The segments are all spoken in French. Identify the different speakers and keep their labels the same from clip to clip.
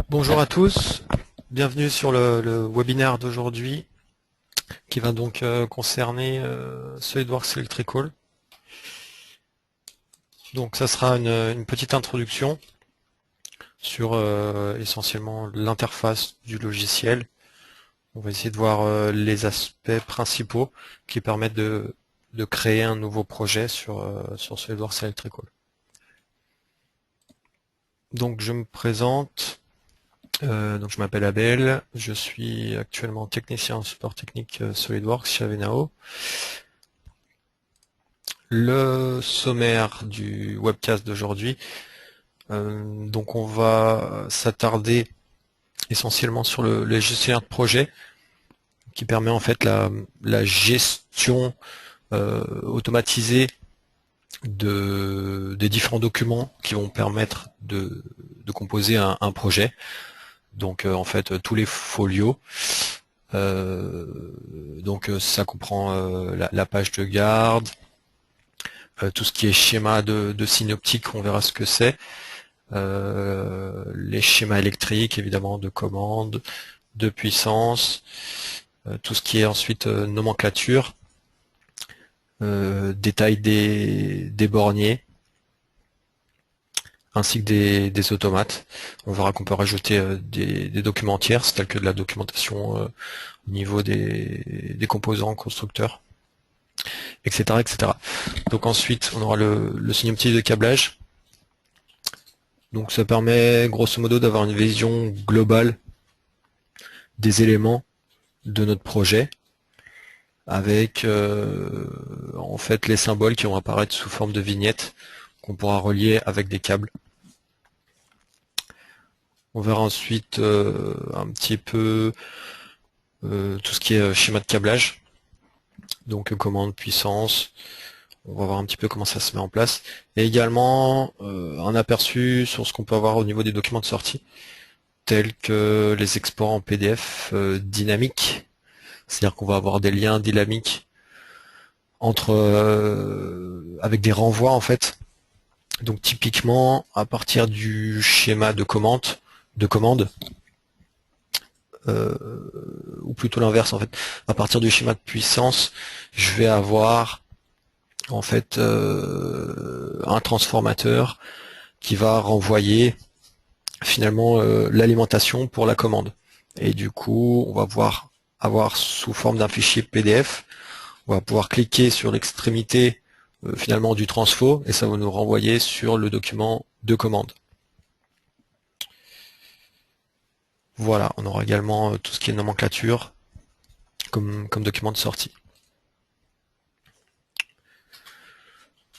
Speaker 1: Bonjour à tous, bienvenue sur le webinaire d'aujourd'hui qui va donc concerner SolidWorks Electrical. Donc ça sera une petite introduction sur essentiellement l'interface du logiciel. On va essayer de voir les aspects principaux qui permettent de créer un nouveau projet sur SolidWorks Electrical. Donc je me présente. Donc je m'appelle Abel, je suis actuellement technicien en support technique SolidWorks chez Avenao. Le sommaire du webcast d'aujourd'hui, donc on va s'attarder essentiellement sur le gestionnaire de projet qui permet en fait la gestion automatisée des différents documents qui vont permettre de composer un projet. Donc en fait tous les folios. Donc ça comprend la page de garde, tout ce qui est schéma de synoptique, on verra ce que c'est, les schémas électriques évidemment de commande, de puissance, tout ce qui est ensuite nomenclature, détail des borniers, ainsi que des automates. On verra qu'on peut rajouter des documents tierces tels que de la documentation au niveau des composants constructeurs, etc., etc. Donc ensuite, on aura le synoptique de câblage. Donc ça permet grosso modo d'avoir une vision globale des éléments de notre projet avec en fait les symboles qui vont apparaître sous forme de vignettes qu'on pourra relier avec des câbles. On verra ensuite un petit peu tout ce qui est schéma de câblage, donc commande, puissance. On va voir un petit peu comment ça se met en place. Et également un aperçu sur ce qu'on peut avoir au niveau des documents de sortie, tels que les exports en PDF dynamiques. C'est-à-dire qu'on va avoir des liens dynamiques entre avec des renvois en fait. Donc typiquement à partir du schéma de commande, ou plutôt l'inverse en fait, à partir du schéma de puissance, je vais avoir en fait un transformateur qui va renvoyer finalement l'alimentation pour la commande. Et du coup, on va pouvoir avoir sous forme d'un fichier PDF, on va pouvoir cliquer sur l'extrémité finalement du transfo et ça va nous renvoyer sur le document de commande. Voilà, on aura également tout ce qui est nomenclature comme document de sortie.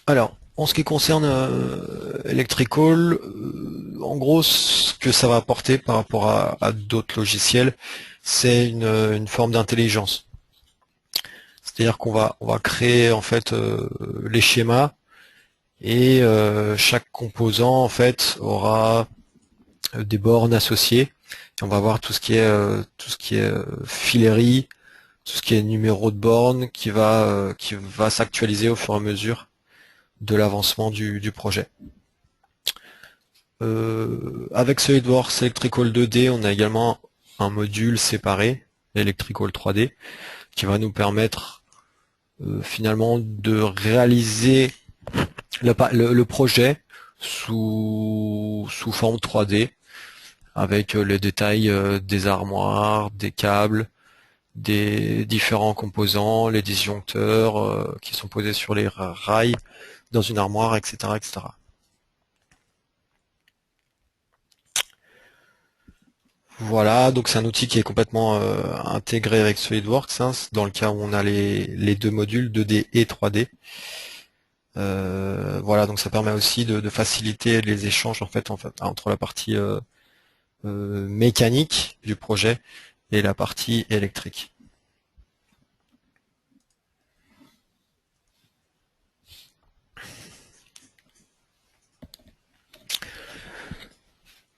Speaker 1: Alors, en ce qui concerne Electrical, en gros, ce que ça va apporter par rapport à d'autres logiciels, c'est une forme d'intelligence. C'est-à-dire on va créer en fait les schémas et chaque composant en fait aura des bornes associées. Et on va voir tout ce qui est filerie, tout ce qui est numéro de borne qui va s'actualiser au fur et à mesure de l'avancement du projet. Avec SolidWorks Electrical 2D, on a également un module séparé, Electrical 3D, qui va nous permettre finalement de réaliser le projet sous forme 3D, avec les détails des armoires, des câbles, des différents composants, les disjoncteurs qui sont posés sur les rails dans une armoire, etc., etc. Voilà, donc c'est un outil qui est complètement intégré avec SolidWorks, hein, dans le cas où on a les deux modules 2D et 3D. Voilà, donc ça permet aussi de faciliter les échanges en fait entre la partie mécanique du projet et la partie électrique.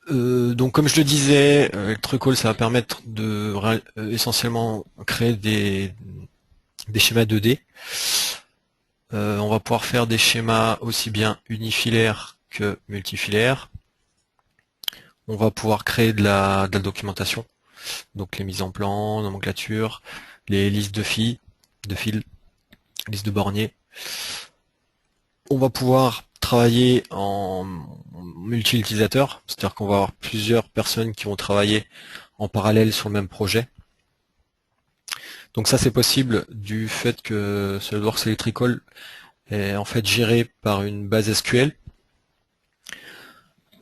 Speaker 1: Donc comme je le disais, Electrical ça va permettre de essentiellement créer des schémas 2D. On va pouvoir faire des schémas aussi bien unifilaires que multifilaires. on va pouvoir créer de la documentation. Donc les mises en plan, nomenclature, les listes de fils, listes de borniers. On va pouvoir travailler en multi-utilisateur, c'est-à-dire qu'on va avoir plusieurs personnes qui vont travailler en parallèle sur le même projet. Donc ça c'est possible du fait que SolidWorks Electrical est en fait géré par une base SQL.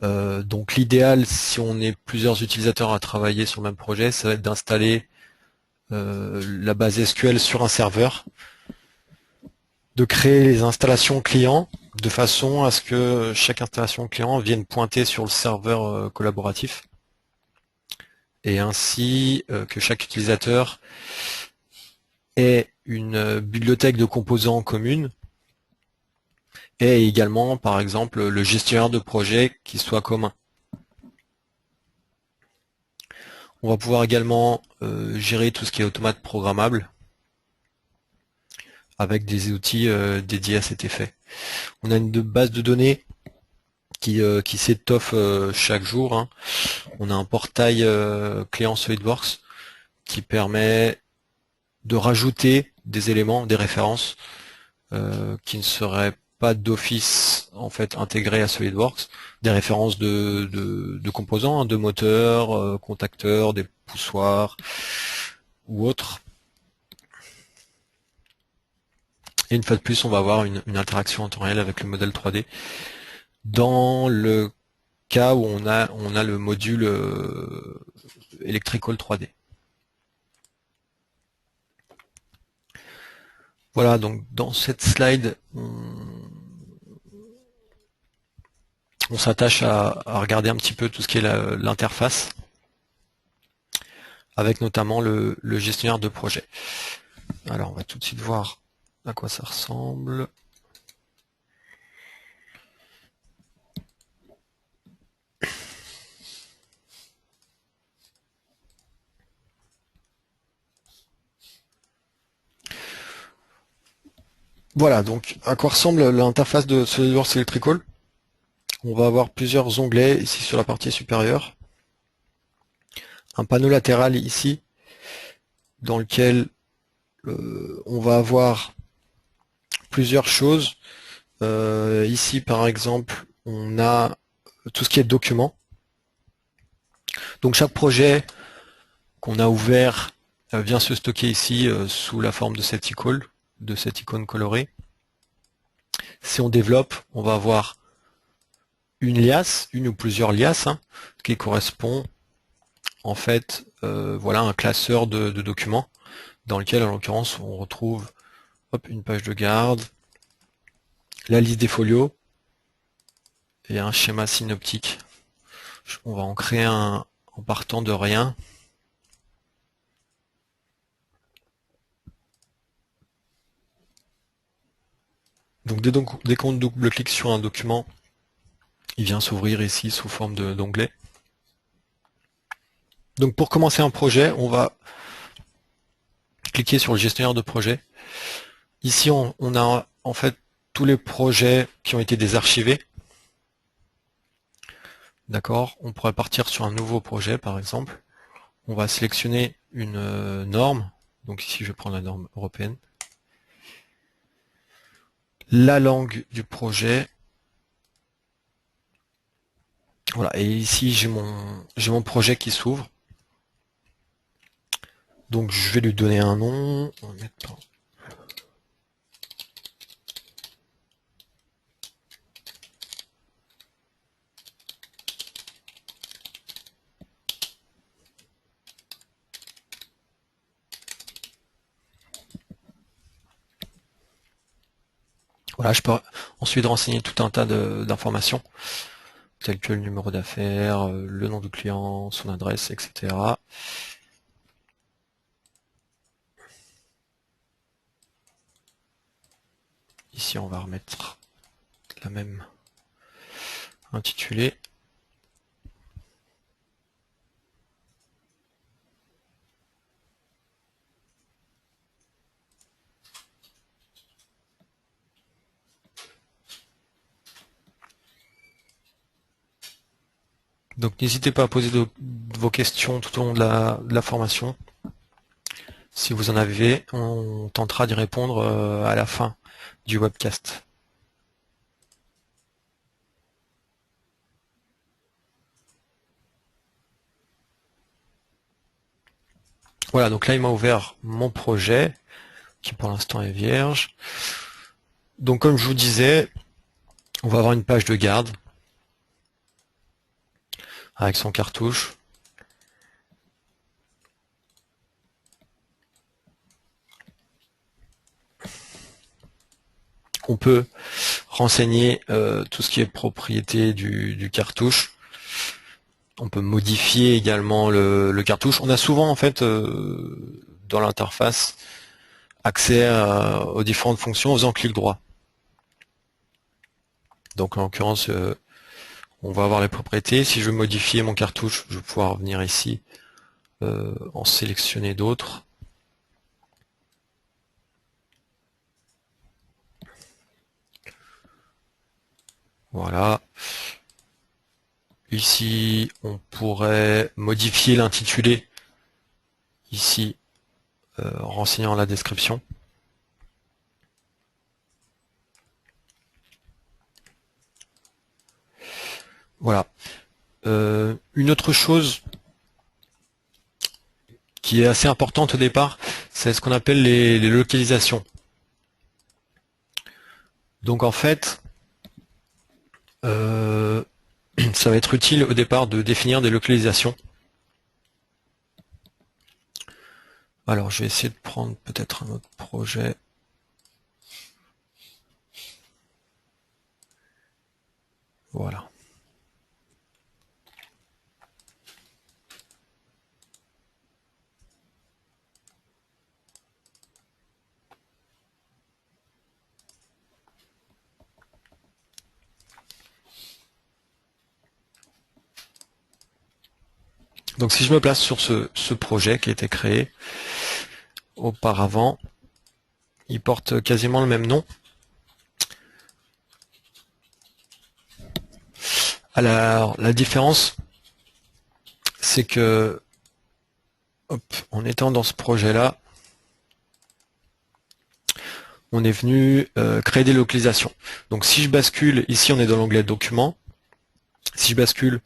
Speaker 1: Donc l'idéal, si on est plusieurs utilisateurs à travailler sur le même projet, ça va être d'installer la base SQL sur un serveur, de créer les installations clients de façon à ce que chaque installation client vienne pointer sur le serveur collaboratif, et ainsi que chaque utilisateur ait une bibliothèque de composants commune, et également par exemple le gestionnaire de projet qui soit commun. On va pouvoir également gérer tout ce qui est automate programmable avec des outils dédiés à cet effet. On a une base de données qui s'étoffe chaque jour, hein. On a un portail client SolidWorks qui permet de rajouter des éléments, des références qui ne seraient pas d'office en fait intégrées à SolidWorks, des références de composants, hein, de moteurs, contacteurs, des poussoirs ou autres. Et une fois de plus, on va avoir une interaction en temps réel avec le modèle 3D. Dans le cas où on a le module Electrical 3D. Voilà, donc dans cette slide, on s'attache à regarder un petit peu tout ce qui est l'interface, avec notamment le gestionnaire de projet. Alors on va tout de suite voir à quoi ça ressemble. Voilà, donc à quoi ressemble l'interface de SolidWorks Electrical. On va avoir plusieurs onglets ici sur la partie supérieure. Un panneau latéral ici, dans lequel on va avoir plusieurs choses. Ici par exemple, on a tout ce qui est documents. Donc chaque projet qu'on a ouvert vient se stocker ici sous la forme de cette icône colorée. Si on développe, on va avoir une liasse, une ou plusieurs liasses, hein, qui correspond en fait voilà, un classeur de documents dans lequel en l'occurrence on retrouve une page de garde, la liste des folios et un schéma synoptique. On va en créer un en partant de rien. Donc dès qu'on double-clique sur un document, il vient s'ouvrir ici sous forme d'onglet. Donc pour commencer un projet, on va cliquer sur le gestionnaire de projet. Ici, on a en fait tous les projets qui ont été désarchivés. D'accord, on pourrait partir sur un nouveau projet par exemple. On va sélectionner une norme. Donc ici, je vais prendre la norme européenne. La langue du projet. Voilà, et ici j'ai mon projet qui s'ouvre. Donc je vais lui donner un nom. On va mettre voilà, je peux ensuite renseigner tout un tas d'informations, telles que le numéro d'affaires, le nom du client, son adresse, etc. Ici, on va remettre la même intitulé. Donc n'hésitez pas à poser vos questions tout au long de la formation. Si vous en avez, on tentera d'y répondre à la fin du webcast. Voilà, donc là il m'a ouvert mon projet, qui pour l'instant est vierge. Donc comme je vous disais, on va avoir une page de garde avec son cartouche. On peut renseigner tout ce qui est propriété du cartouche. On peut modifier également le cartouche. On a souvent en fait dans l'interface accès aux différentes fonctions en faisant clic droit. Donc en l'occurrence, on va avoir les propriétés. Si je veux modifier mon cartouche, je vais pouvoir venir ici en sélectionner d'autres. Voilà. Ici, on pourrait modifier l'intitulé, ici, en renseignant la description. Voilà. Une autre chose qui est assez importante au départ, c'est ce qu'on appelle les localisations. Donc en fait, ça va être utile au départ de définir des localisations. Alors je vais essayer de prendre peut-être un autre projet. Voilà. Donc si je me place sur ce projet qui a été créé auparavant, il porte quasiment le même nom. Alors la différence, c'est que en étant dans ce projet-là, on est venu créer des localisations. Donc si je bascule, ici on est dans l'onglet Documents, si je bascule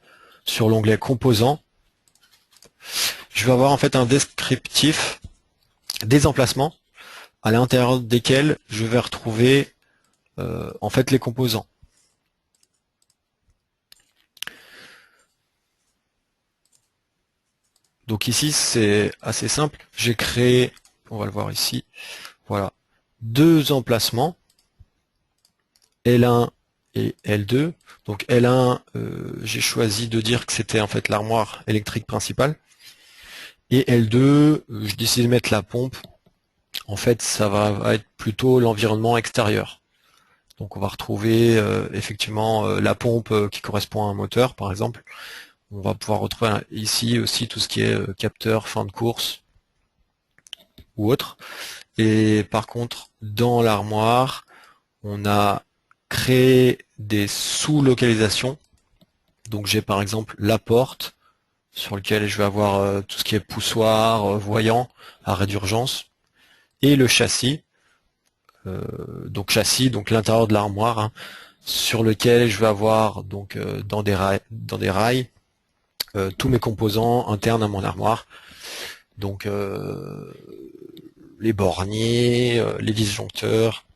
Speaker 1: sur l'onglet Composants, je vais avoir en fait un descriptif des emplacements à l'intérieur desquels je vais retrouver en fait les composants. Donc ici c'est assez simple, j'ai créé, on va le voir ici, voilà, deux emplacements, L1 et L2. Donc L1, j'ai choisi de dire que c'était en fait l'armoire électrique principale. Et L2, je décide de mettre la pompe. En fait, ça va être plutôt l'environnement extérieur. Donc on va retrouver effectivement la pompe qui correspond à un moteur, par exemple. On va pouvoir retrouver ici aussi tout ce qui est capteur, fin de course ou autre. Et par contre, dans l'armoire, on a créé des sous-localisations. Donc j'ai par exemple la porte, sur lequel je vais avoir tout ce qui est poussoir, voyant, arrêt d'urgence, et le châssis, donc l'intérieur de l'armoire, hein, sur lequel je vais avoir donc dans des rails tous mes composants internes à mon armoire, donc les borniers, les disjoncteurs,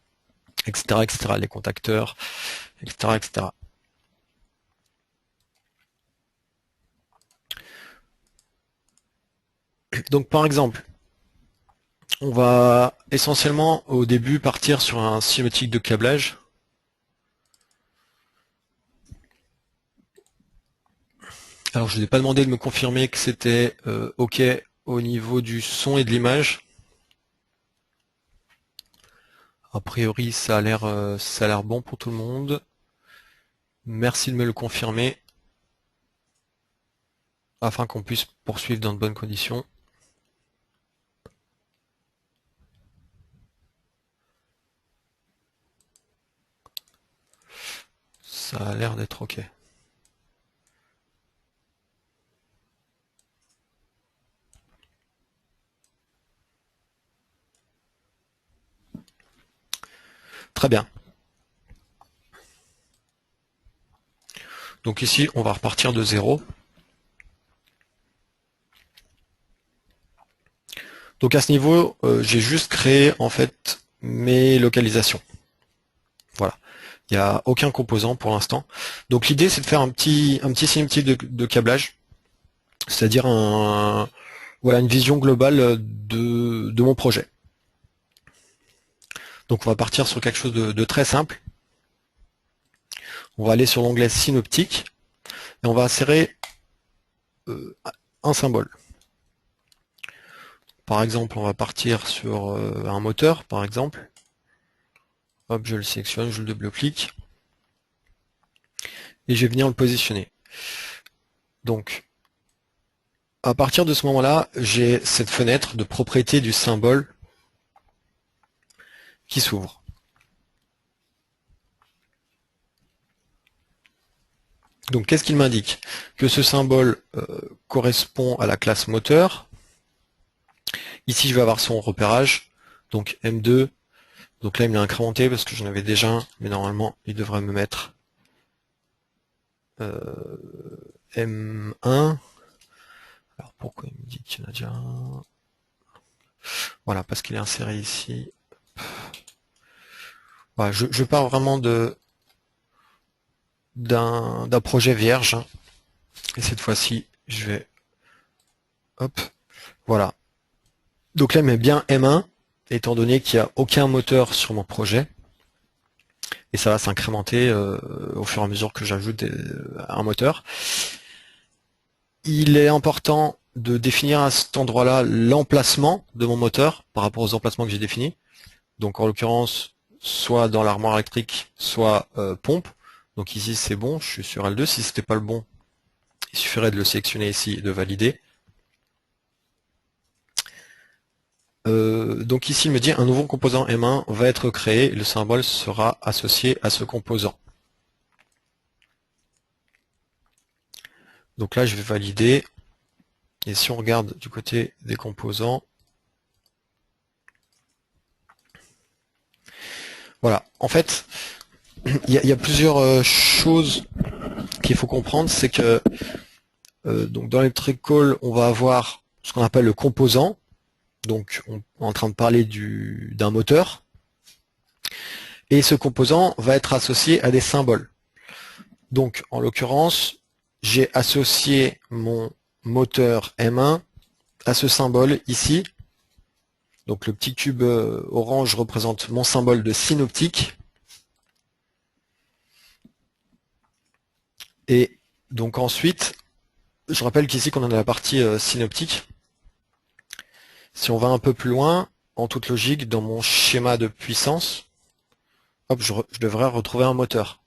Speaker 1: etc., etc., les contacteurs, etc., etc. Donc par exemple, on va essentiellement au début partir sur un cinématique de câblage. Alors je ne vous ai pas demandé de me confirmer que c'était OK au niveau du son et de l'image. A priori ça a l'air bon pour tout le monde. Merci de me le confirmer afin qu'on puisse poursuivre dans de bonnes conditions. Ça a l'air d'être OK. Très bien. Donc ici, on va repartir de 0. Donc à ce niveau, j'ai juste créé en fait mes localisations. Voilà. Il n'y a aucun composant pour l'instant. Donc l'idée, c'est de faire un petit synoptique de câblage, c'est-à-dire voilà, une vision globale de mon projet. Donc on va partir sur quelque chose de très simple. On va aller sur l'onglet synoptique et on va insérer un symbole. Par exemple, on va partir sur un moteur, par exemple. Hop, je le sélectionne, je le double-clique. Et je vais venir le positionner. Donc, à partir de ce moment-là, j'ai cette fenêtre de propriété du symbole qui s'ouvre. Donc, qu'est-ce qu'il m'indique? Que ce symbole correspond à la classe moteur. Ici, je vais avoir son repérage, donc M2. Donc là, il me l'a incrémenté parce que j'en avais déjà un, mais normalement, il devrait me mettre M1. Alors pourquoi il me dit qu'il y en a déjà un? Voilà, parce qu'il est inséré ici. Voilà, je pars vraiment d'un projet vierge. Hein. Et cette fois-ci, je vais... Hop, voilà. Donc là, il met bien M1, étant donné qu'il n'y a aucun moteur sur mon projet. Et ça va s'incrémenter au fur et à mesure que j'ajoute un moteur. Il est important de définir à cet endroit-là l'emplacement de mon moteur par rapport aux emplacements que j'ai définis. Donc en l'occurrence, soit dans l'armoire électrique, soit pompe. Donc ici c'est bon, je suis sur L2. Si c'était pas le bon, il suffirait de le sélectionner ici et de valider. Donc ici il me dit un nouveau composant M1 va être créé et le symbole sera associé à ce composant. Donc là je vais valider. Et si on regarde du côté des composants, voilà. En fait, il y a plusieurs choses qu'il faut comprendre, c'est que donc dans l'Electrical, on va avoir ce qu'on appelle le composant. Donc on est en train de parler d'un moteur. Et ce composant va être associé à des symboles. Donc en l'occurrence, j'ai associé mon moteur M1 à ce symbole ici. Donc le petit cube orange représente mon symbole de synoptique. Et donc ensuite, je rappelle qu'ici qu'on a la partie synoptique. Si on va un peu plus loin, en toute logique, dans mon schéma de puissance, hop, je devrais retrouver un moteur.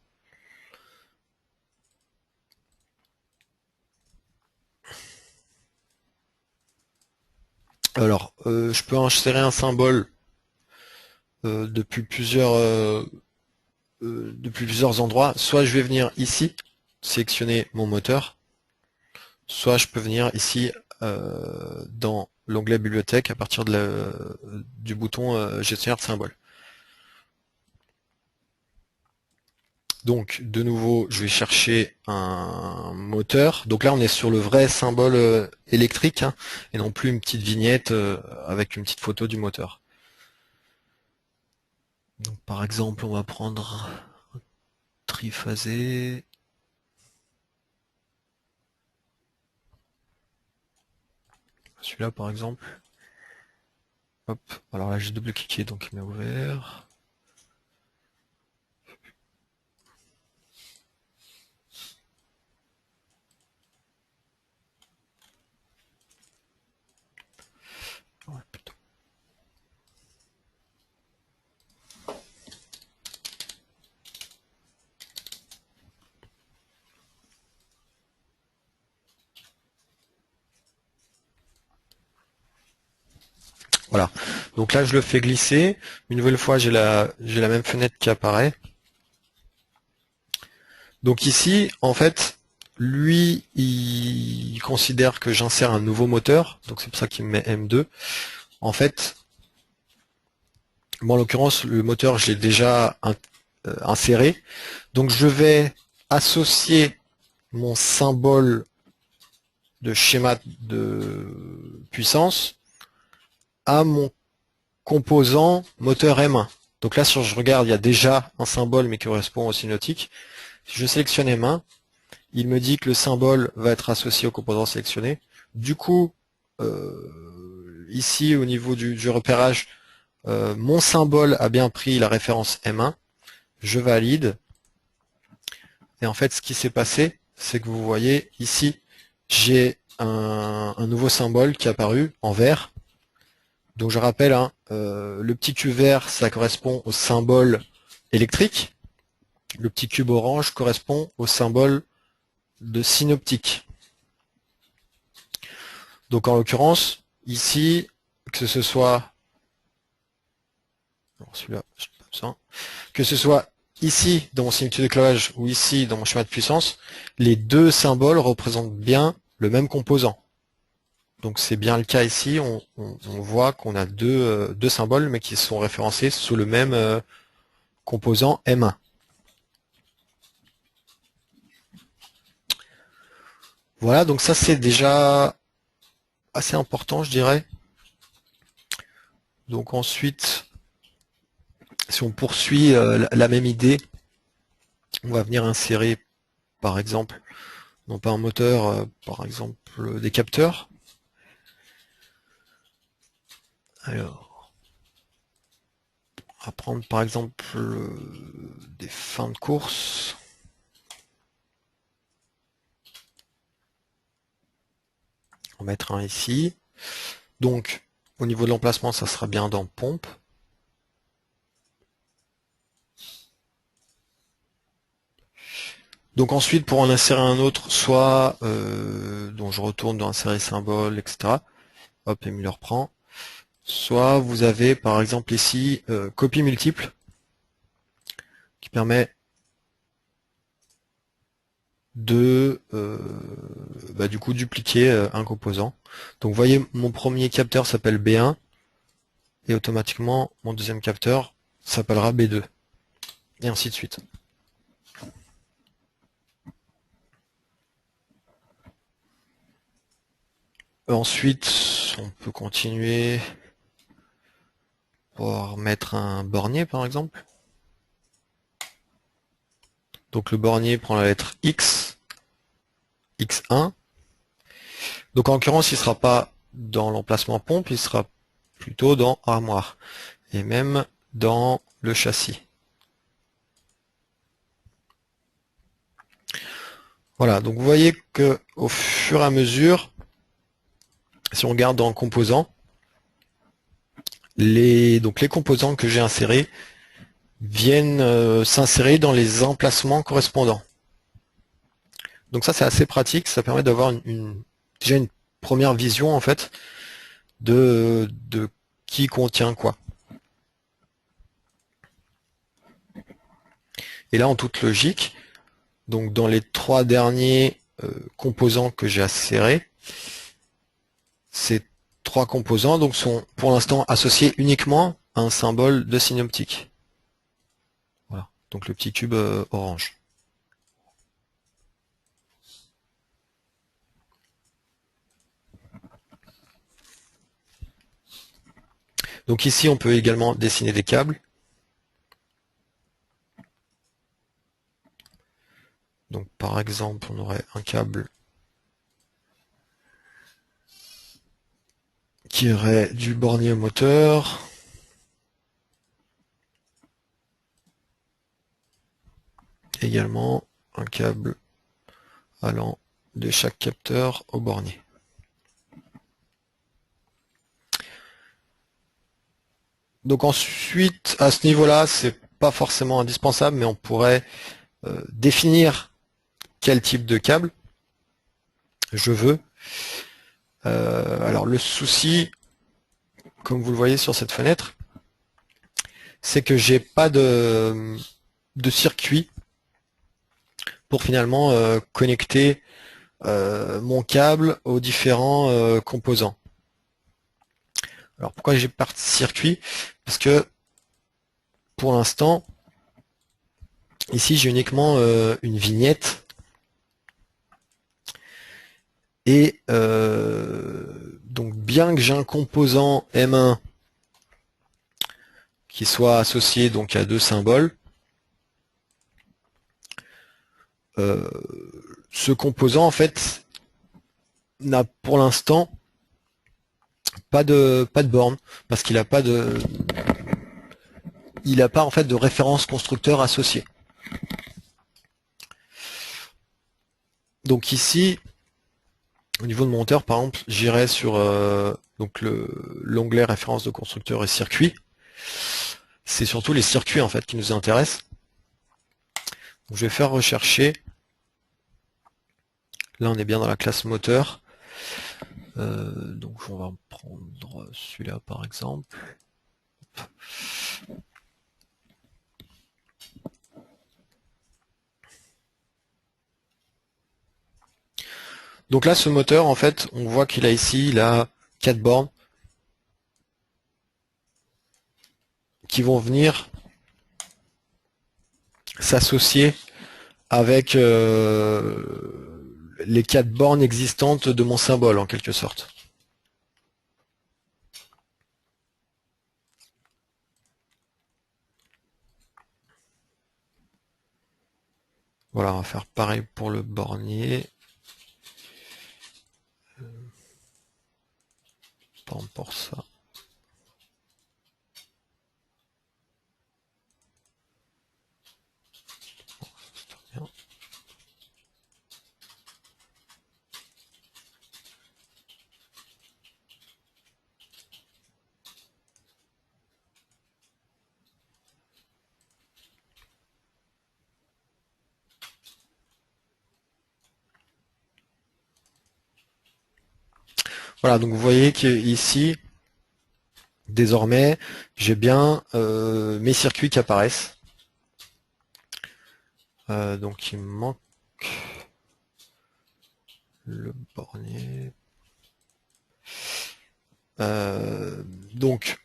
Speaker 1: Alors, je peux insérer un symbole depuis plusieurs endroits. Soit je vais venir ici, sélectionner mon moteur, soit je peux venir ici dans l'onglet bibliothèque à partir du bouton gestionnaire de symboles. Donc de nouveau je vais chercher un moteur. Donc là on est sur le vrai symbole électrique hein, et non plus une petite vignette avec une petite photo du moteur. Donc par exemple on va prendre un triphasé. Celui-là par exemple. Hop, alors là j'ai double-cliqué donc il m'a ouvert. Ouais, plutôt. Voilà, donc là je le fais glisser. Une nouvelle fois j'ai la même fenêtre qui apparaît. Donc ici, en fait, lui, il considère que j'insère un nouveau moteur, donc c'est pour ça qu'il me met M2. En fait, Bon, en l'occurrence, le moteur, je l'ai déjà inséré. Donc je vais associer mon symbole de schéma de puissance à mon composant moteur M1. Donc là, si je regarde, il y a déjà un symbole mais qui correspond au cinétique. Si je sélectionne M1, il me dit que le symbole va être associé au composant sélectionné. Du coup, ici au niveau du repérage, mon symbole a bien pris la référence M1. Je valide. Et en fait, ce qui s'est passé, c'est que vous voyez ici, j'ai un nouveau symbole qui est apparu en vert. Donc je rappelle, hein, le petit cube vert, ça correspond au symbole électrique. Le petit cube orange correspond au symbole de synoptique. Donc en l'occurrence, ici, que ce soit celui-là, que ce soit ici dans mon signature de clavage ou ici dans mon schéma de puissance, les deux symboles représentent bien le même composant. Donc c'est bien le cas ici, on voit qu'on a deux symboles mais qui sont référencés sous le même composant M1. Voilà, donc ça c'est déjà assez important, je dirais. Donc ensuite, si on poursuit la même idée, on va venir insérer par exemple, non pas un moteur, par exemple des capteurs. Alors, on va prendre par exemple des fins de course. On va mettre un ici. Donc, au niveau de l'emplacement, ça sera bien dans pompe. Donc ensuite, pour en insérer un autre, soit dont je retourne dans insérer symbole, etc. Hop, et il me le reprend. Soit vous avez par exemple ici copie multiple qui permet de du coup dupliquer un composant. Donc vous voyez, mon premier capteur s'appelle B1 et automatiquement mon deuxième capteur s'appellera B2 et ainsi de suite. Ensuite, on peut continuer pour mettre un bornier par exemple. Donc le bornier prend la lettre X, X1. Donc en l'occurrence, il ne sera pas dans l'emplacement pompe, il sera plutôt dans armoire et même dans le châssis. Voilà, donc vous voyez que au fur et à mesure, si on regarde dans composants, les composants que j'ai insérés viennent s'insérer dans les emplacements correspondants. Donc ça c'est assez pratique, ça permet d'avoir déjà une première vision en fait de qui contient quoi. Et là en toute logique, donc dans les trois derniers composants que j'ai insérés, ces trois composants donc sont pour l'instant associés uniquement à un symbole de synoptique. Voilà, donc le petit cube orange. Donc ici on peut également dessiner des câbles. Donc par exemple on aurait un câble qui irait du bornier au moteur. Également un câble allant de chaque capteur au bornier. Donc ensuite, à ce niveau-là, c'est pas forcément indispensable, mais on pourrait définir quel type de câble je veux. Alors le souci, comme vous le voyez sur cette fenêtre, c'est que j'ai pas de circuit pour finalement connecter mon câble aux différents composants. Alors pourquoi j'ai pas de circuit? Parce que pour l'instant, ici j'ai uniquement une vignette et donc bien que j'ai un composant M1 qui soit associé donc à deux symboles, ce composant en fait n'a pour l'instant pas de borne parce qu'il n'a pas en fait de référence constructeur associée. Donc ici, au niveau de mon moteur, par exemple, j'irai sur donc l'onglet référence de constructeur et circuit. C'est surtout les circuits en fait qui nous intéressent. Donc, je vais faire rechercher. Là, on est bien dans la classe moteur. Donc, on va prendre celui-là par exemple. Donc là, ce moteur, en fait, on voit qu'il a ici, il a 4 bornes qui vont venir s'associer avec les 4 bornes existantes de mon symbole, en quelque sorte. Voilà, on va faire pareil pour le bornier. Pas pour ça. Voilà, donc vous voyez qu'ici, désormais, j'ai bien mes circuits qui apparaissent. Donc il me manque le bornier. Donc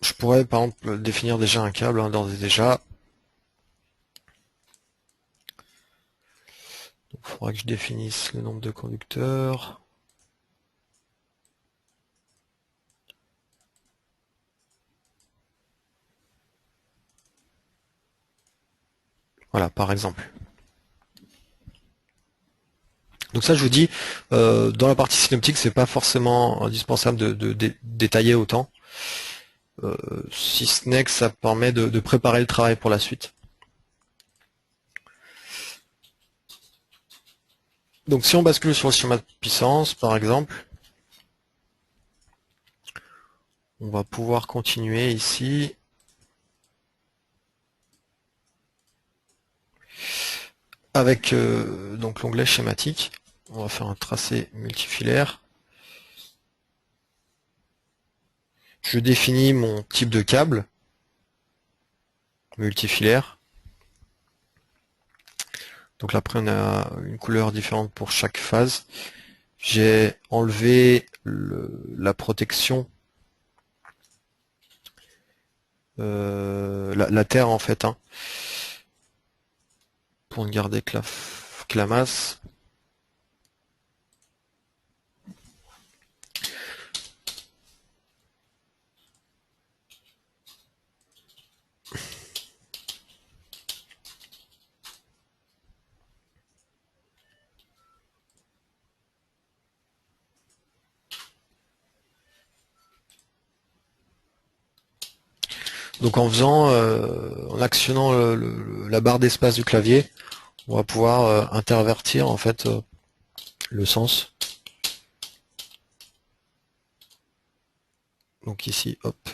Speaker 1: je pourrais par exemple définir déjà un câble d'ores et déjà. Donc il faudra que je définisse le nombre de conducteurs. Voilà, par exemple. Donc ça, je vous dis, dans la partie synoptique, c'est pas forcément indispensable de détailler autant, si ce n'est que ça permet de préparer le travail pour la suite. Donc si on bascule sur le schéma de puissance, par exemple, on va pouvoir continuer ici. Avec donc l'onglet schématique, on va faire un tracé multifilaire. Je définis mon type de câble multifilaire. Donc là, après, on a une couleur différente pour chaque phase. J'ai enlevé la protection, la terre en fait, hein, pour ne garder que la masse. Donc en faisant, en actionnant la barre d'espace du clavier, on va pouvoir intervertir en fait le sens. Donc ici, hop,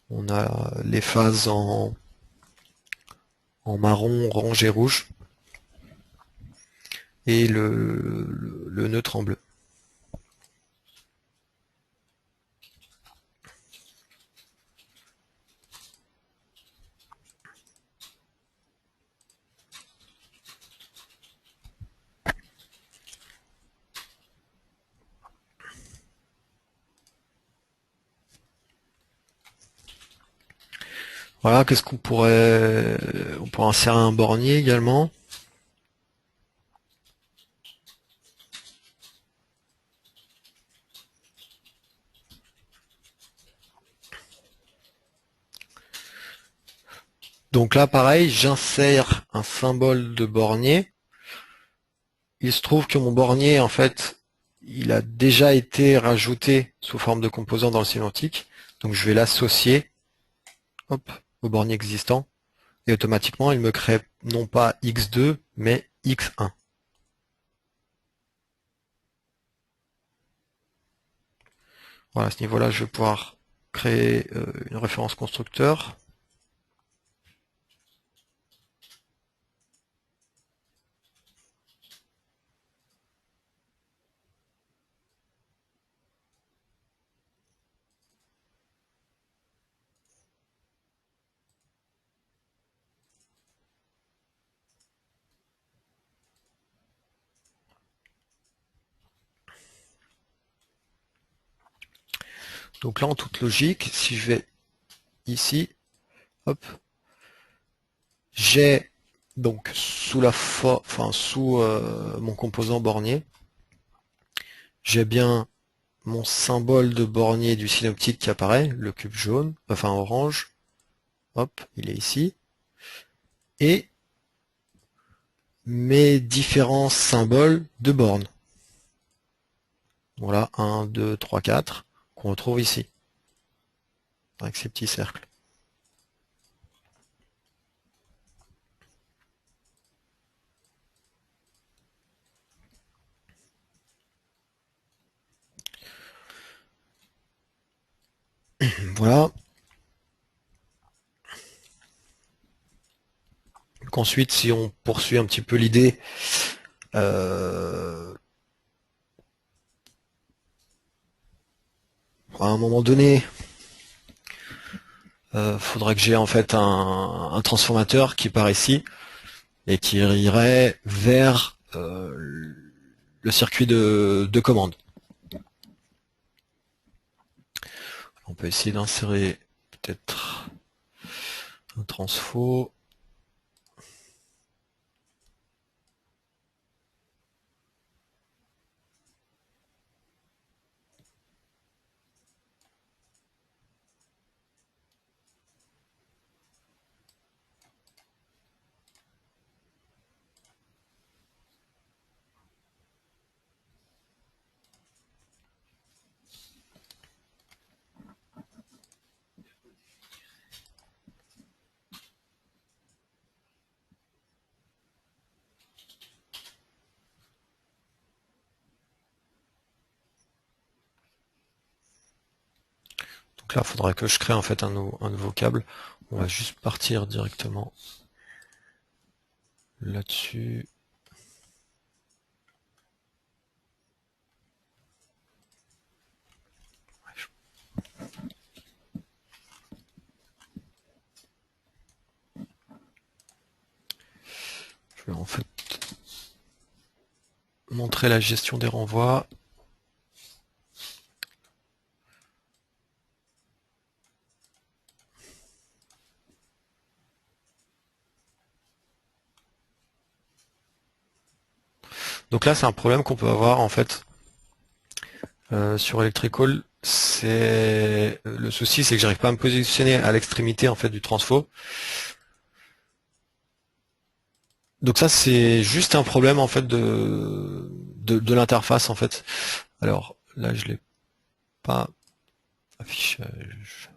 Speaker 1: on a les phases en marron, orange et rouge, et le neutre en bleu. Voilà, qu'est-ce qu'on pourrait... On pourrait insérer un bornier également. Donc là, pareil, j'insère un symbole de bornier. Il se trouve que mon bornier, en fait, il a déjà été rajouté sous forme de composant dans le sémantique. Donc je vais l'associer, hop, au bornier existant. Et automatiquement, il me crée non pas x2, mais x1. Voilà, à ce niveau-là, je vais pouvoir créer une référence constructeur. Donc là, en toute logique, si je vais ici, hop, j'ai donc sous mon composant bornier, j'ai bien mon symbole de bornier du synoptique qui apparaît, le cube jaune, enfin orange, hop, il est ici, et mes différents symboles de borne. Voilà, 1, 2, 3, 4, qu'on retrouve ici, avec ces petits cercles. Voilà. Donc ensuite, si on poursuit un petit peu l'idée, à un moment donné, faudra que j'ai en fait un transformateur qui part ici et qui irait vers le circuit de commande. On peut essayer d'insérer peut-être un transfo. Donc là, il faudra que je crée en fait un nouveau câble. On va juste partir directement là-dessus. Je vais en fait montrer la gestion des renvois. Donc là, c'est un problème qu'on peut avoir en fait sur Electrical. C'est le souci, c'est que j'arrive pas à me positionner à l'extrémité en fait du transfo. Donc ça, c'est juste un problème en fait de l'interface en fait. Alors là, je l'ai pas affichage.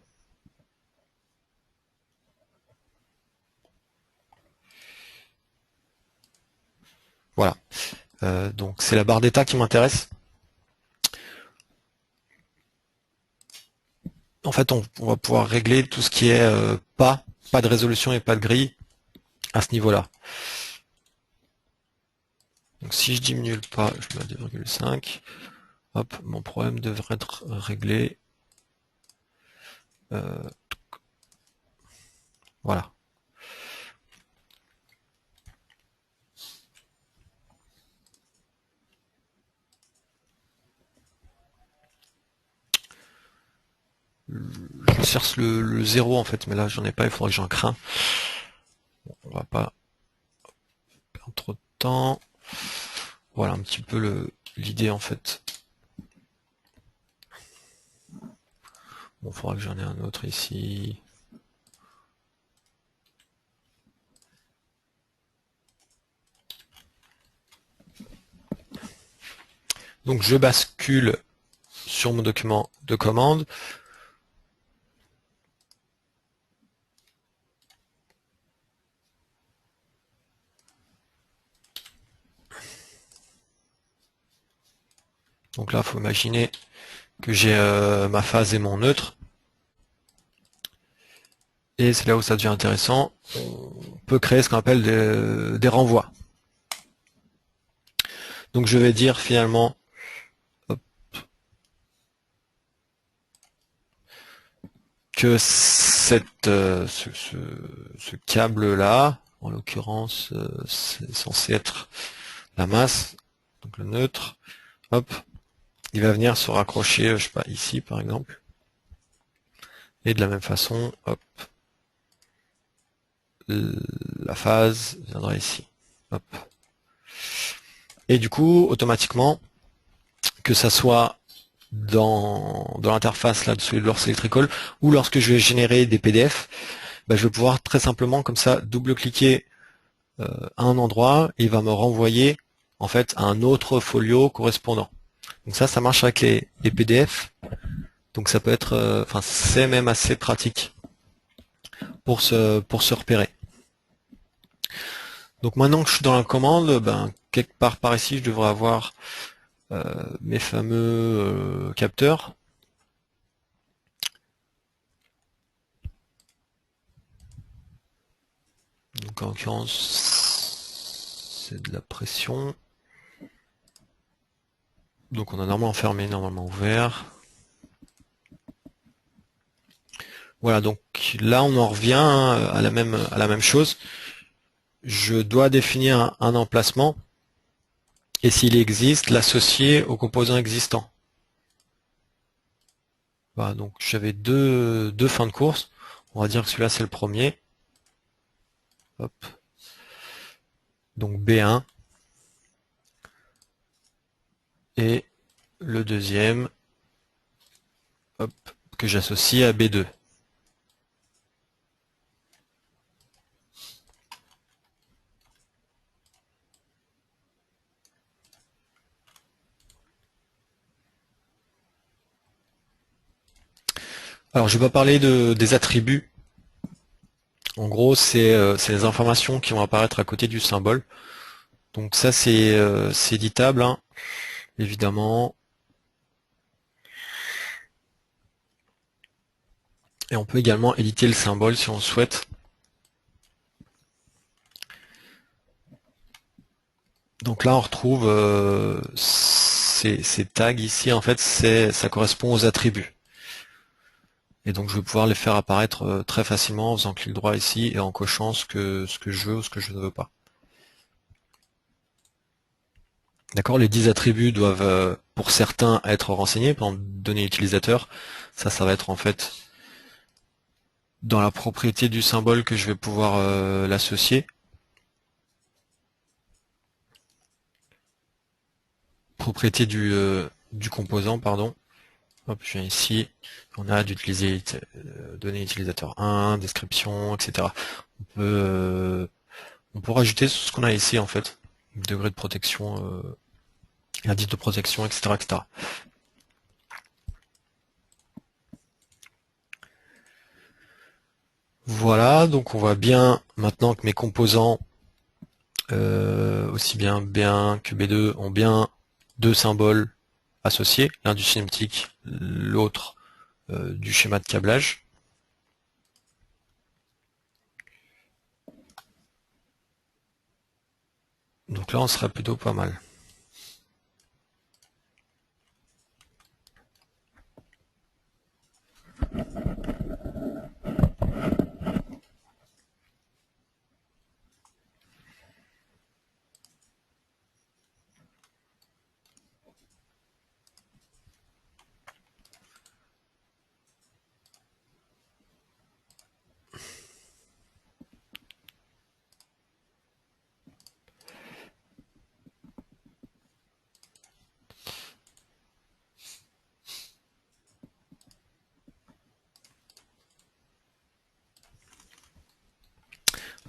Speaker 1: Voilà. Donc c'est la barre d'état qui m'intéresse. En fait, on va pouvoir régler tout ce qui est pas de résolution et pas de grille à ce niveau-là. Donc si je diminue le pas, je mets à 2,5. Hop, mon problème devrait être réglé. Voilà. cherche le 0 en fait, mais là j'en ai pas, il faudrait que j'en crée un. Bon, on va pas perdre trop de temps. Voilà un petit peu l'idée en fait. Bon, il faudra que j'en ai un autre ici. Donc je bascule sur mon document de commande. Donc là, il faut imaginer que j'ai ma phase et mon neutre. Et c'est là où ça devient intéressant. On peut créer ce qu'on appelle des renvois. Donc je vais dire finalement hop, que ce câble-là, en l'occurrence, c'est censé être la masse, donc le neutre, hop, il va venir se raccrocher, je sais pas, ici par exemple. Et de la même façon, hop, la phase viendra ici. Hop. Et du coup, automatiquement, que ça soit dans l'interface là de SolidWorks Electrical ou lorsque je vais générer des PDF, bah, je vais pouvoir très simplement comme ça double-cliquer à un endroit et il va me renvoyer en fait à un autre folio correspondant. Donc ça marche avec les PDF. Donc ça peut être, enfin c'est même assez pratique pour se repérer. Donc maintenant que je suis dans la commande, ben, quelque part par ici, je devrais avoir mes fameux capteurs. Donc en l'occurrence, c'est de la pression. Donc on a normalement fermé, normalement ouvert. Voilà, donc là on en revient à la même chose. Je dois définir un emplacement et s'il existe, l'associer aux composants existants. Voilà, donc j'avais deux fins de course. On va dire que celui-là c'est le premier. Hop. Donc B1 et le deuxième, hop, que j'associe à B2. Alors je vais pas parler des attributs. En gros, c'est les informations qui vont apparaître à côté du symbole. Donc ça c'est éditable, hein, évidemment. Et on peut également éditer le symbole si on le souhaite. Donc là on retrouve ces tags ici, en fait ça correspond aux attributs. Et donc je vais pouvoir les faire apparaître très facilement en faisant clic droit ici et en cochant ce que je veux ou ce que je ne veux pas. D'accord, les 10 attributs doivent pour certains être renseignés, par exemple données utilisateurs, ça va être en fait dans la propriété du symbole que je vais pouvoir l'associer. Propriété du composant, pardon. Hop, je viens ici, on a d'utiliser données utilisateur 1, description, etc. On peut rajouter ce qu'on a ici en fait, degré de protection, indice de protection, etc., etc. Voilà, donc on voit bien maintenant que mes composants, aussi bien B1 que B2, ont bien deux symboles associés, l'un du cinématique, l'autre du schéma de câblage. Donc là on serait plutôt pas mal.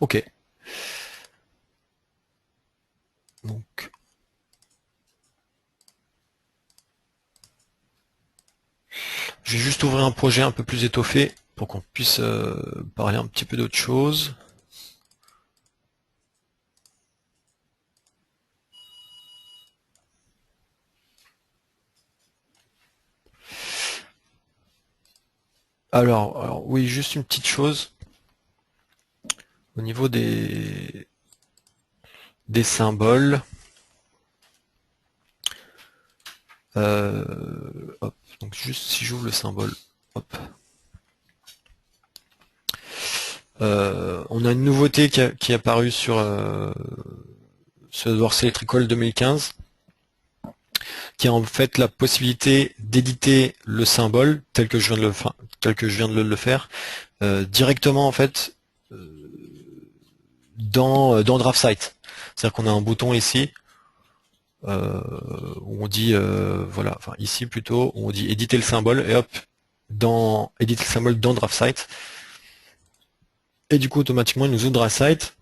Speaker 1: Ok. Donc, je vais juste ouvrir un projet un peu plus étoffé pour qu'on puisse parler un petit peu d'autre chose. Alors, oui, juste une petite chose au niveau des symboles. Hop, donc juste si j'ouvre le symbole, hop. On a une nouveauté qui est apparue sur Edwards Electrical 2015, qui est en fait la possibilité d'éditer le symbole tel que je viens de le faire directement en fait dans DraftSight. C'est-à-dire qu'on a un bouton ici où on dit voilà, enfin ici plutôt, où on dit éditer le symbole et hop, dans éditer le symbole dans DraftSight. Et du coup automatiquement il nous ouvre DraftSight.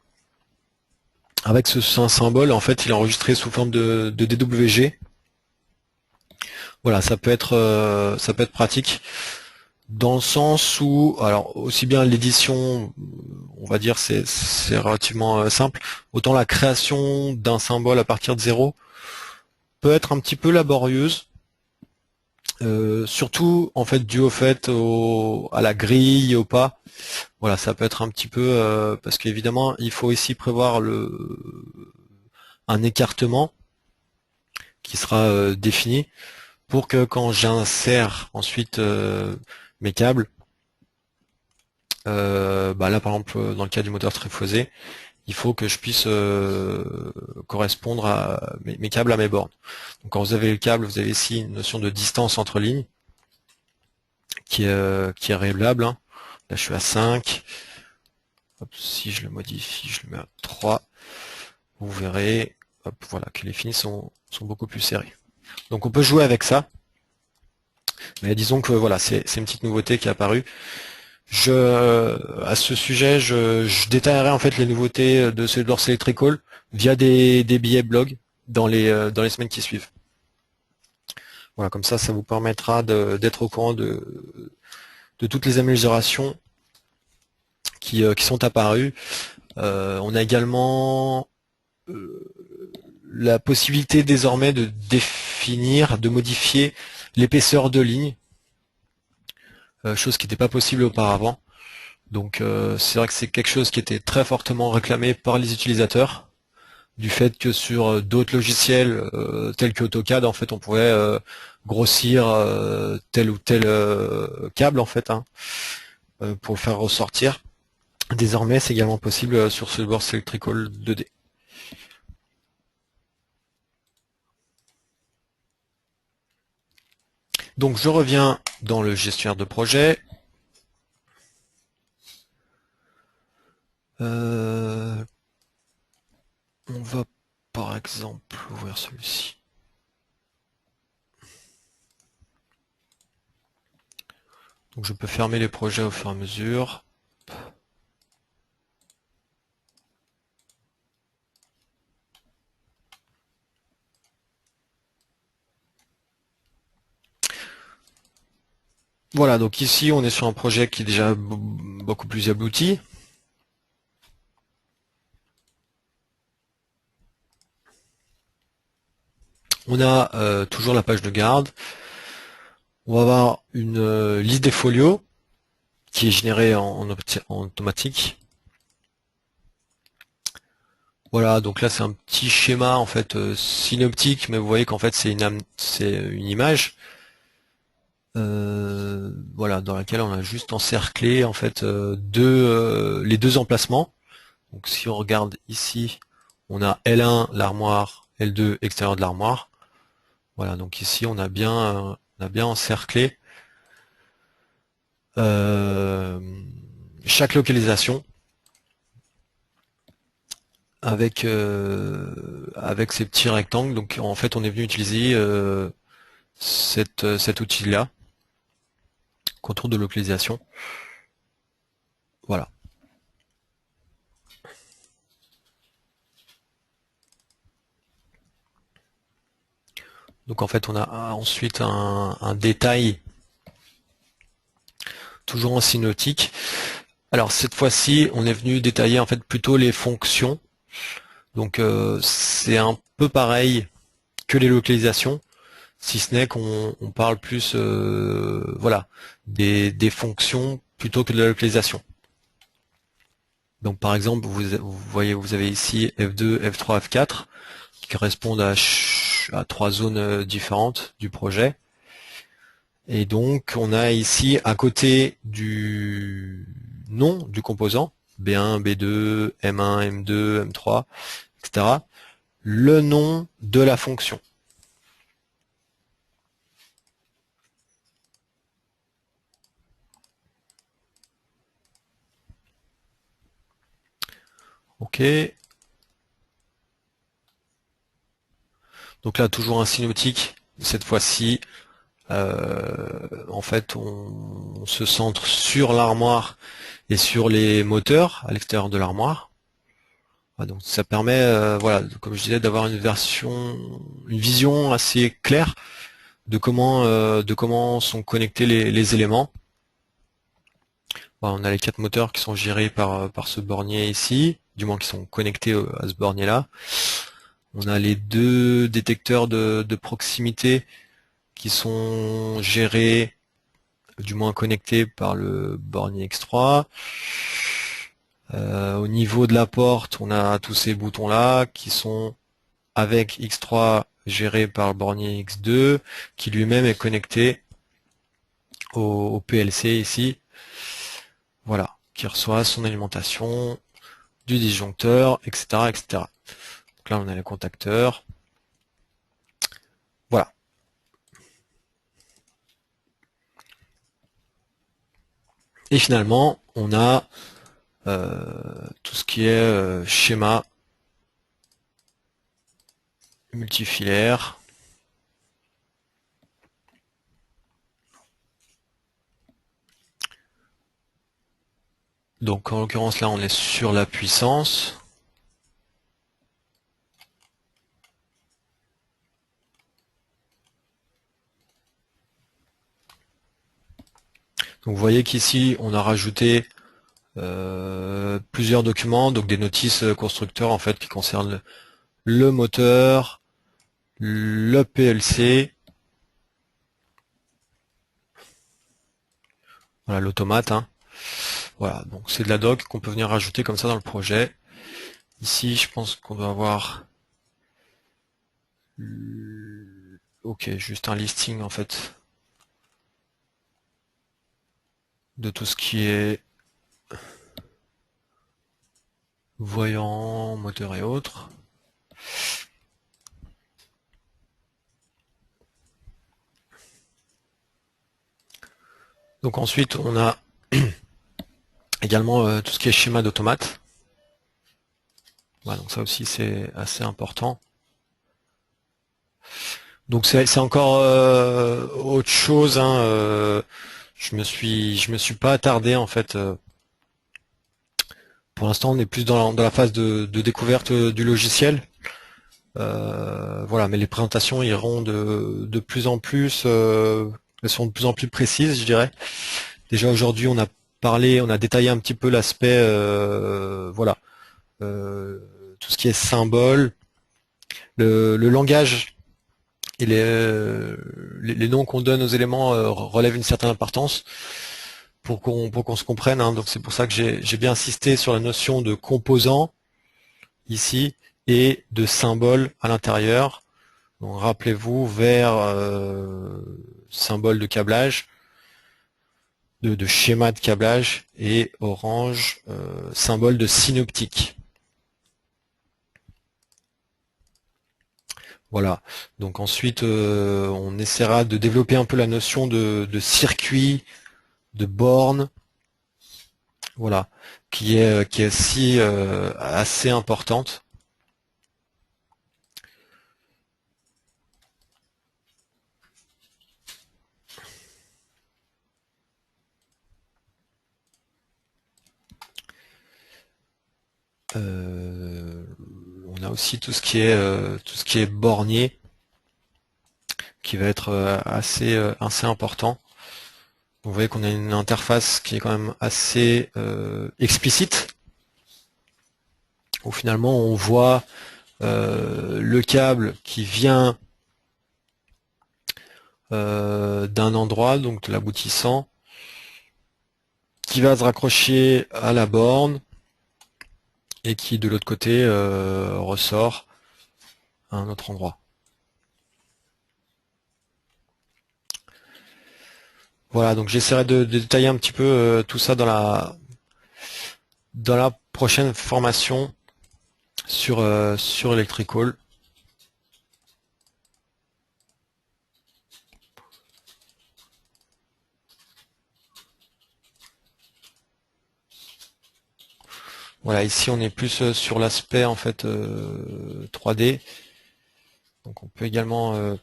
Speaker 1: Avec ce symbole, en fait, il est enregistré sous forme de DWG. Voilà, ça peut être pratique dans le sens où, alors aussi bien l'édition, on va dire, c'est relativement simple, autant la création d'un symbole à partir de zéro peut être un petit peu laborieuse. Surtout en fait dû au fait à la grille, au pas. Voilà, ça peut être un petit peu parce qu'évidemment il faut ici prévoir un écartement qui sera défini pour que quand j'insère ensuite mes câbles, bah là par exemple dans le cas du moteur triphasé, il faut que je puisse correspondre à mes câbles à mes bornes. Donc quand vous avez le câble, vous avez ici une notion de distance entre lignes qui est réglable, hein. Là je suis à 5. Hop, si je le modifie, je le mets à 3, vous verrez hop, voilà, que les fils sont beaucoup plus serrés. Donc on peut jouer avec ça, mais disons que voilà, c'est une petite nouveauté qui est apparue. À ce sujet, je détaillerai en fait les nouveautés de ce Edwards Electrical via des billets blog dans les semaines qui suivent. Voilà, comme ça vous permettra d'être au courant de toutes les améliorations qui sont apparues. On a également la possibilité désormais de définir, de modifier l'épaisseur de ligne, chose qui n'était pas possible auparavant. Donc c'est vrai que c'est quelque chose qui était très fortement réclamé par les utilisateurs, du fait que sur d'autres logiciels tels que AutoCAD, en fait, on pouvait grossir tel ou tel câble en fait hein, pour le faire ressortir. Désormais, c'est également possible sur ce Edwards Electrical 2D. Donc je reviens dans le gestionnaire de projet. On va par exemple ouvrir celui-ci. Donc je peux fermer les projets au fur et à mesure. Voilà, donc ici on est sur un projet qui est déjà beaucoup plus abouti. On a toujours la page de garde. On va avoir une liste des folios qui est générée en automatique. Voilà, donc là c'est un petit schéma en fait synoptique, mais vous voyez qu'en fait c'est une image. Voilà, dans laquelle on a juste encerclé en fait les deux emplacements. Donc si on regarde ici, on a L1 l'armoire, L2 extérieur de l'armoire. Voilà, donc ici on a bien encerclé euh, chaque localisation avec ces petits rectangles. Donc en fait on est venu utiliser cet outil-là, contour de localisation. Voilà. Donc en fait on a ensuite un détail toujours en synotique. Alors cette fois-ci on est venu détailler en fait plutôt les fonctions. Donc c'est un peu pareil que les localisations, si ce n'est qu'on parle plus voilà, des fonctions plutôt que de la localisation. Donc par exemple, vous voyez, vous avez ici F2, F3, F4 qui correspondent à trois zones différentes du projet. Et donc on a ici à côté du nom du composant, B1, B2, M1, M2, M3, etc., le nom de la fonction. Ok. Donc là, toujours un synoptique. Cette fois-ci, en fait, on se centre sur l'armoire et sur les moteurs à l'extérieur de l'armoire. Donc ça permet, voilà, comme je disais, d'avoir une vision assez claire de comment sont connectés les éléments. On a les 4 moteurs qui sont gérés par ce bornier ici, du moins qui sont connectés à ce bornier-là. On a les 2 détecteurs de proximité qui sont gérés, du moins connectés par le bornier X3. Au niveau de la porte, on a tous ces boutons-là qui sont avec X3 géré par le bornier X2, qui lui-même est connecté au PLC ici. Voilà, qui reçoit son alimentation du disjoncteur, etc., etc. Donc là, on a les contacteurs. Voilà. Et finalement, on a tout ce qui est schéma multifilaire. Donc en l'occurrence là on est sur la puissance. Donc vous voyez qu'ici on a rajouté plusieurs documents, donc des notices constructeurs en fait qui concernent le moteur, le PLC, voilà l'automate. Voilà, donc c'est de la doc qu'on peut venir rajouter comme ça dans le projet. Ici, je pense qu'on doit avoir ok, juste un listing en fait de tout ce qui est voyant, moteur et autres. Donc ensuite, on a également tout ce qui est schéma d'automate. Voilà, donc ça aussi c'est assez important. Donc c'est encore autre chose. Je me suis pas attardé en fait. Pour l'instant, on est plus dans la phase de découverte du logiciel. Voilà, mais les présentations iront de plus en plus, elles sont de plus en plus précises, je dirais. Déjà aujourd'hui, on a détaillé un petit peu l'aspect, voilà, euh, tout ce qui est symbole, le langage et les noms qu'on donne aux éléments relèvent une certaine importance pour qu'on se comprenne. Donc c'est pour ça que j'ai bien insisté sur la notion de composant ici et de symbole à l'intérieur. Donc rappelez-vous, vert, symbole de câblage, de schéma de câblage, et orange, symbole de synoptique. Voilà. Donc ensuite, on essaiera de développer un peu la notion de circuit, de borne, voilà, qui est aussi assez importante. On a aussi tout ce qui est bornier. qui va être assez important. Vous voyez qu'on a une interface qui est quand même assez explicite, où finalement on voit le câble qui vient d'un endroit, donc de l'aboutissant, qui va se raccrocher à la borne et qui de l'autre côté ressort à un autre endroit. Voilà, donc j'essaierai de détailler un petit peu tout ça dans la prochaine formation sur Electrical. Voilà, ici on est plus sur l'aspect en fait 3D. Donc on peut également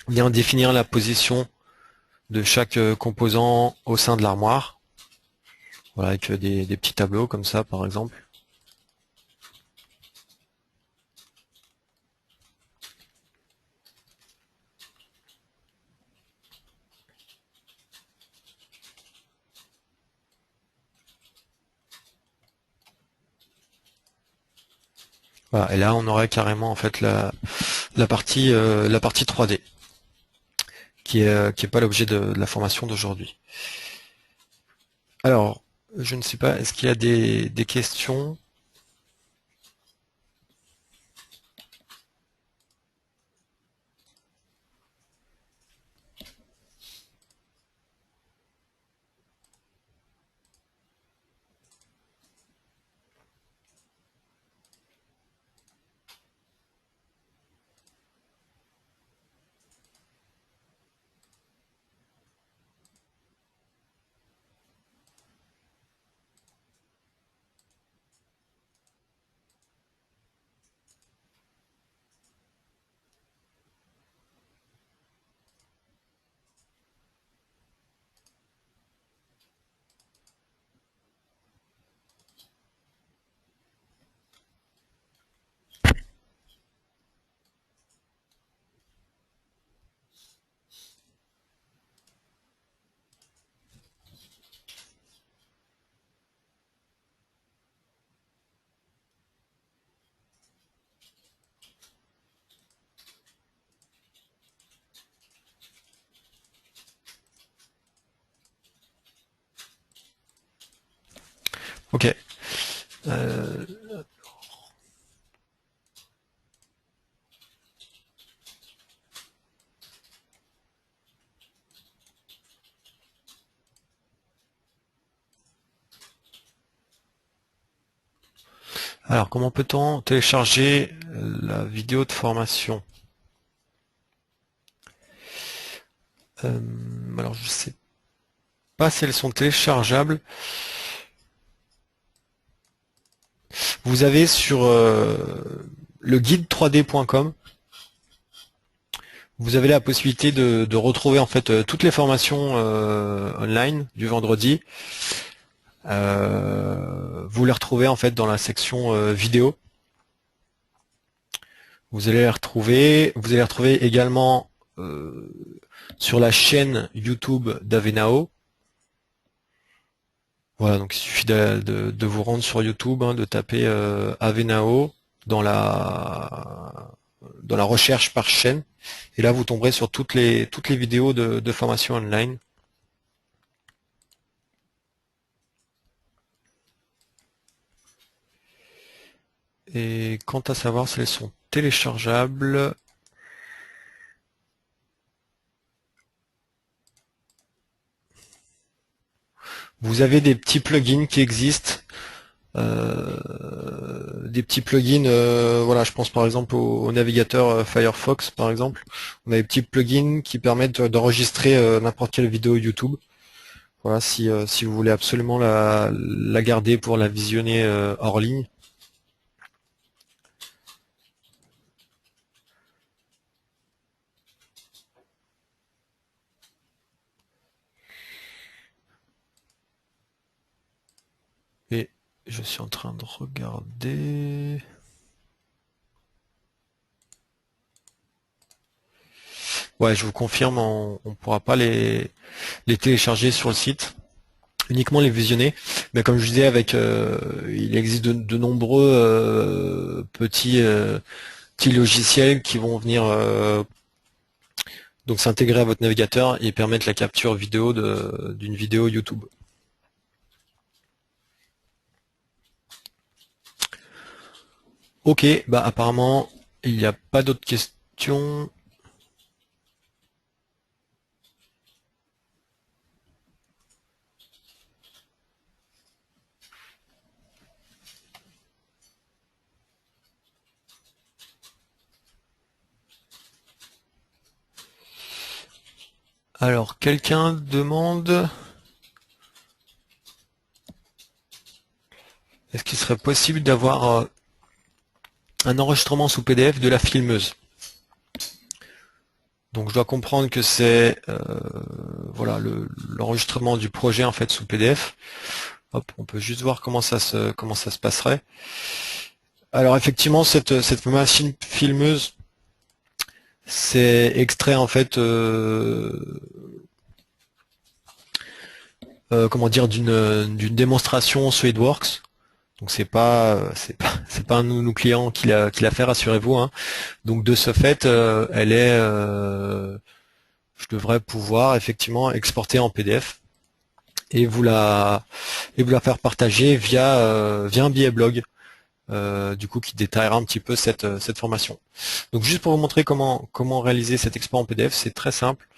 Speaker 1: bien définir la position de chaque composant au sein de l'armoire. Voilà, avec des petits tableaux comme ça par exemple. Voilà, et là on aurait carrément en fait la partie 3D qui est pas l'objet de la formation d'aujourd'hui. Alors, je ne sais pas, est-ce qu'il y a des questions? Ok. Euh, alors, comment peut-on télécharger la vidéo de formation? Alors, je sais pas si elles sont téléchargeables. Vous avez sur le guide 3D.com, vous avez la possibilité de retrouver en fait toutes les formations online du vendredi. Vous les retrouvez en fait dans la section vidéo. Vous allez les retrouver. Vous allez les retrouver également sur la chaîne YouTube d'Avenao. Voilà, donc il suffit de vous rendre sur YouTube, hein, de taper Avenao dans la recherche par chaîne, et là vous tomberez sur toutes les vidéos de formation online. Et quant à savoir si elles sont téléchargeables, vous avez des petits plugins qui existent. Des petits plugins, voilà, je pense par exemple au navigateur Firefox par exemple. On a des petits plugins qui permettent d'enregistrer n'importe quelle vidéo YouTube. Voilà, si vous voulez absolument la garder pour la visionner hors ligne. Et je suis en train de regarder. Ouais, je vous confirme, on ne pourra pas les télécharger sur le site, uniquement les visionner. Mais comme je disais, il existe de nombreux petits logiciels qui vont venir donc s'intégrer à votre navigateur et permettre la capture vidéo d'une vidéo YouTube. Ok, bah apparemment il n'y a pas d'autres questions. Alors quelqu'un demande est-ce qu'il serait possible d'avoir un enregistrement sous PDF de la filmeuse. Donc je dois comprendre que c'est voilà l'enregistrement du projet en fait sous PDF. Hop, on peut juste voir comment ça se passerait. Alors effectivement cette machine filmeuse c'est extrait en fait comment dire d'une démonstration SolidWorks. Donc c'est pas un de nos clients qui l'a fait, rassurez-vous, hein. Donc de ce fait, je devrais pouvoir effectivement exporter en PDF et vous la faire partager via un billet blog, du coup qui détaillera un petit peu cette formation. Donc juste pour vous montrer comment réaliser cet export en PDF, c'est très simple.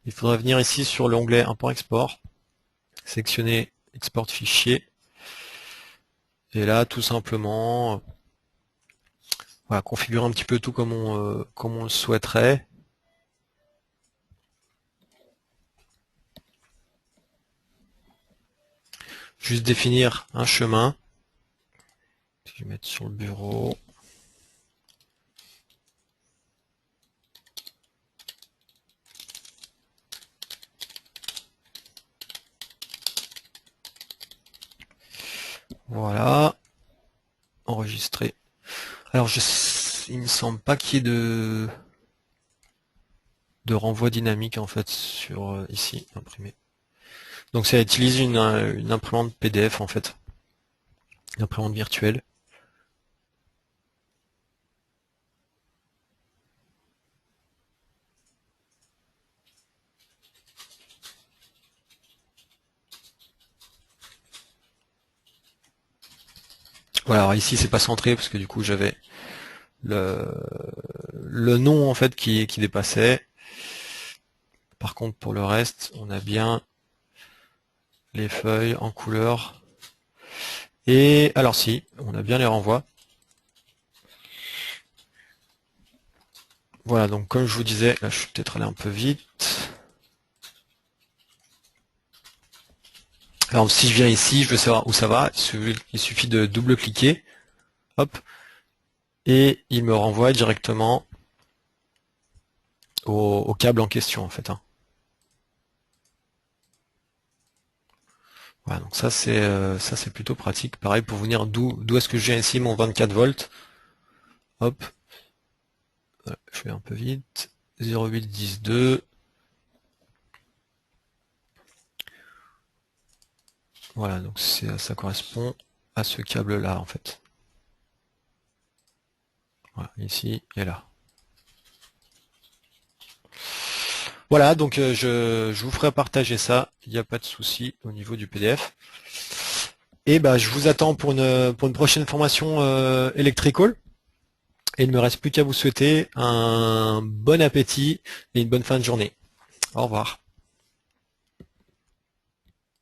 Speaker 1: Il faudra venir ici sur l'onglet import-export, sélectionner export fichier, et là tout simplement voilà, configurer un petit peu tout comme on le souhaiterait. Juste définir un chemin. Je vais mettre sur le bureau. Voilà. Enregistrer. Alors il me semble pas qu'il y ait de renvoi dynamique en fait sur ici, imprimer. Donc ça utilise une imprimante PDF en fait. Une imprimante virtuelle. Voilà, alors ici c'est pas centré parce que du coup j'avais le nom en fait qui dépassait. Par contre pour le reste, on a bien les feuilles en couleur. Et alors si, on a bien les renvois. Voilà, donc comme je vous disais, là je suis peut-être allé un peu vite. Alors si je viens ici, je veux savoir où ça va, il suffit de double-cliquer, hop, et il me renvoie directement au câble en question en fait, hein. Voilà, donc ça c'est plutôt pratique. Pareil pour venir d'où est-ce que j'ai ici mon 24 volts. Hop, voilà, je vais un peu vite. 0,812. Voilà, donc ça correspond à ce câble là en fait. Voilà, ici et là. Voilà, donc je vous ferai partager ça, il n'y a pas de souci au niveau du PDF. Et bah je vous attends pour une prochaine formation Electrical. Et il ne me reste plus qu'à vous souhaiter un bon appétit et une bonne fin de journée. Au revoir.